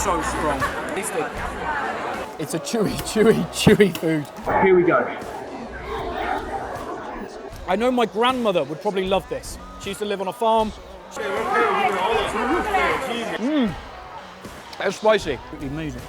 so strong. Tasty. It's a chewy food. Here we go. I know my grandmother would probably love this. She used to live on a farm. That's spicy. Amazing.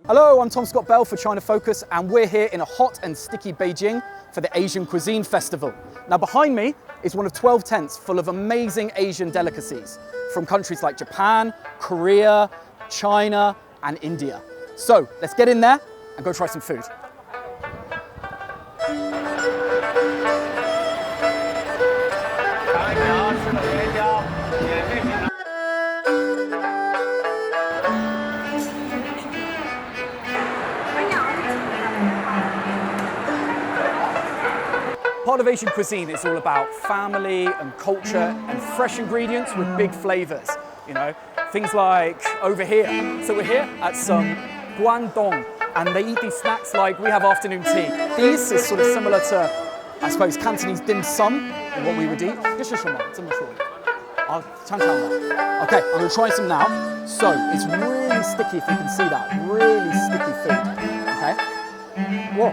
Hello, I'm Tom Scott Bell for China Focus, and we're here in a hot and sticky Beijing for the Asian Cuisine Festival. Now behind me is one of 12 tents full of amazing Asian delicacies from countries like Japan, Korea, China, and India. So let's get in there and go try some food. Part of Asian cuisine is all about family and culture and fresh ingredients with big flavors, you know, things like over here. So we're here at some Guangdong, and they eat these snacks like we have afternoon tea. These is sort of similar to, I suppose, Cantonese dim sum and what we would eat. Okay, I'm gonna try some now. So it's really sticky, if you can see that, really sticky food, okay? Whoa,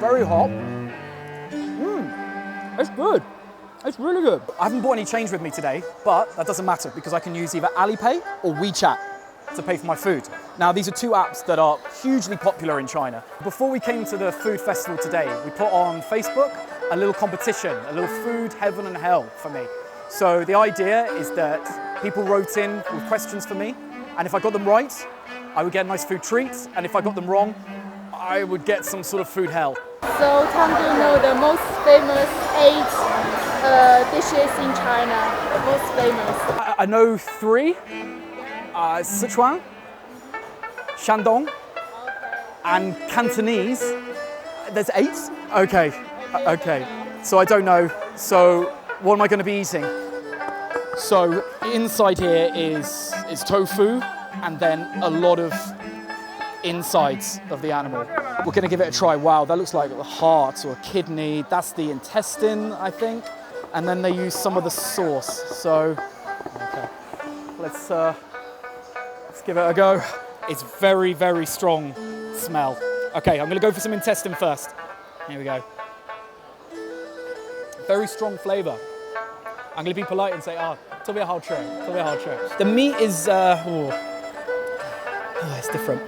very hot. It's good. It's really good. I haven't bought any change with me today, but that doesn't matter because I can use either Alipay or WeChat to pay for my food. Now, these are two apps that are hugely popular in China. Before we came to the food festival today, we put on Facebook a little competition, a little food heaven and hell for me. So the idea is that people wrote in with questions for me, and if I got them right, I would get a nice food treat, and if I got them wrong, I would get some sort of food hell. So, Tom, do you know the most famous 8 dishes in China? The most famous? I know 3. Sichuan, Shandong, and Cantonese. There's 8? Okay. So I don't know. So what am I going to be eating? So inside here is tofu, and then a lot of insides of the animal. We're going to give it a try. Wow, that looks like a heart or a kidney. That's the intestine, I think. And then they use some of the sauce. So, okay, let's give it a go. It's very, very strong smell. Okay, I'm going to go for some intestine first. Here we go. Very strong flavor. I'm going to be polite and say, the meat is, it's different.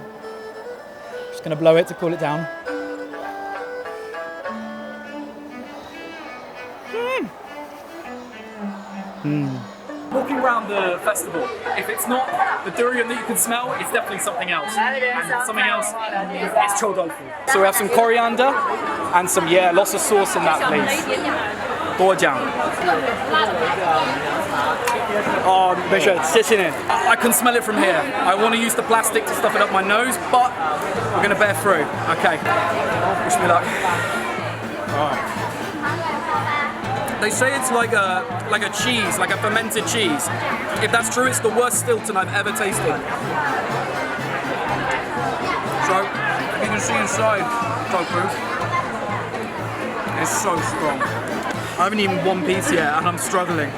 Just going to blow it to cool it down. Walking around the festival, if it's not the durian that you can smell, it's definitely something else. And something else is chou tofu. So we have some coriander and some, lots of sauce in that, please. Dojiang. I can smell it from here. I want to use the plastic to stuff it up my nose, but we're going to bear through. Okay. Wish me luck. They say it's like a cheese, like a fermented cheese. If that's true, it's the worst Stilton I've ever tasted. So, you can see inside tofu. It's so strong. I haven't eaten one piece yet, and I'm struggling.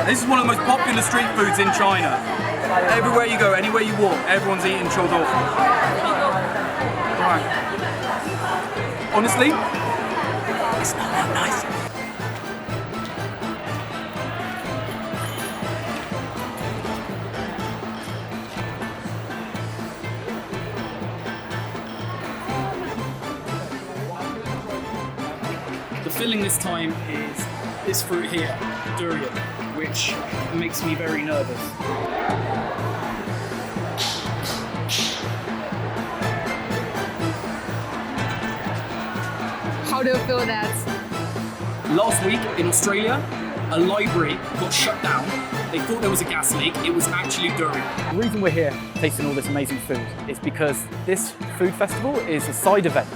This is one of the most popular street foods in China. Everywhere you go, anywhere you walk, everyone's eating chou tofu. Right. Honestly, it's not that nice. The filling this time is this fruit here, durian, which makes me very nervous. How do you feel that? Last week in Australia, a library got shut down. They thought there was a gas leak. It was actually durian. The reason we're here tasting all this amazing food is because this food festival is a side event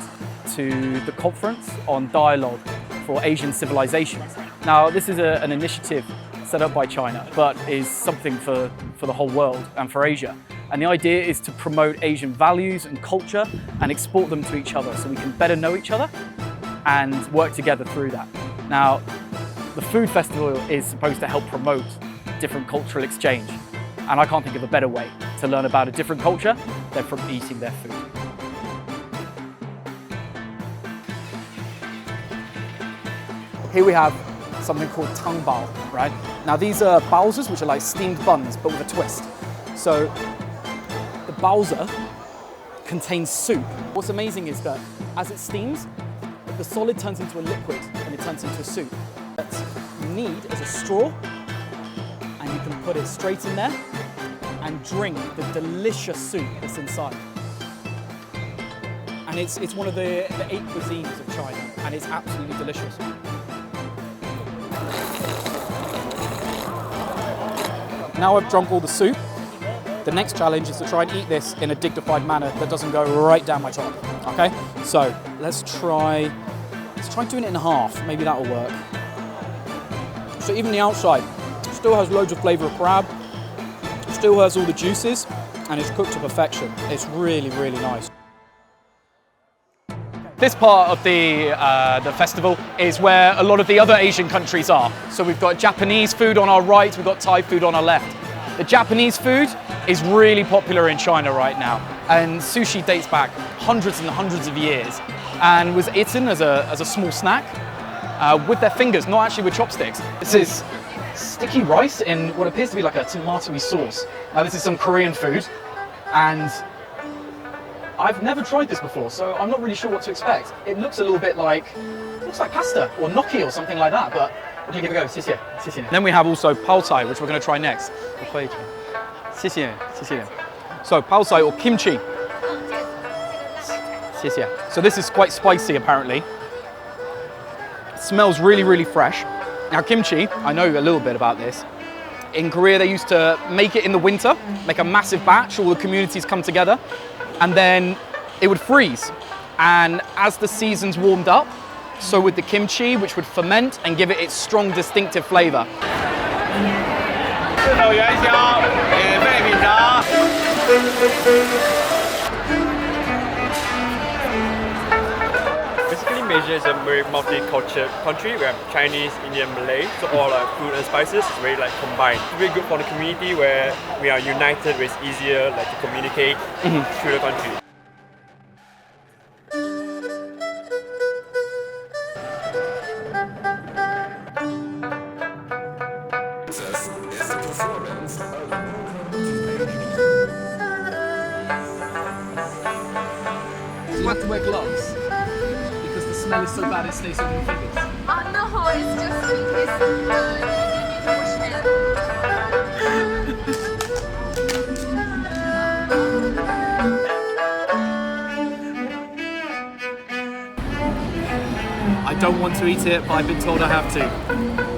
to the conference on dialogue for Asian civilizations. Now, this is an initiative set up by China, but is something for the whole world and for Asia. And the idea is to promote Asian values and culture and export them to each other so we can better know each other and work together through that. Now, The food festival is supposed to help promote different cultural exchange. And I can't think of a better way to learn about a different culture than from eating their food. Here we have something called tongue bao, right? Now these are baozas, which are like steamed buns, but with a twist. So the baoza contains soup. What's amazing is that as it steams, the solid turns into a liquid and it turns into a soup. That you need is a straw, and you can put it straight in there and drink the delicious soup that's inside. And it's one of the 8 cuisines of China, and it's absolutely delicious. Now I've drunk all the soup, the next challenge is to try and eat this in a dignified manner that doesn't go right down my throat. Okay? So let's try doing it in half. Maybe that'll work. So even the outside still has loads of flavour of crab, still has all the juices, and it's cooked to perfection. It's really, really nice. This part of the festival is where a lot of the other Asian countries are. So we've got Japanese food on our right, we've got Thai food on our left. The Japanese food is really popular in China right now, and sushi dates back hundreds and hundreds of years and was eaten as a small snack with their fingers, not actually with chopsticks. This is sticky rice in what appears to be like a tomatoey sauce. Now this is some Korean food, and I've never tried this before, so I'm not really sure what to expect. It looks a little bit like, pasta or gnocchi or something like that, but we're gonna give it a go. 谢谢, 谢谢. Then we have also pao cai, which we're gonna try next. 谢谢, 谢谢. So pao cai or kimchi. 谢谢. So this is quite spicy apparently. It smells really, really fresh. Now kimchi, I know a little bit about this. In Korea, they used to make it in the winter, make a massive batch, all the communities come together, and then it would freeze. And as the seasons warmed up, so would the kimchi, which would ferment and give it its strong, distinctive flavor. Basically, Malaysia is a very multicultural country. We have Chinese, Indian, Malay, so all our food and spices is very combined. It's very good for the community where we are united, where it's easier to communicate through the country. You have to wear gloves because the smell is so bad it stays on your fingers. No, it's just in case you need to wash hands. I don't want to eat it, but I've been told I have to.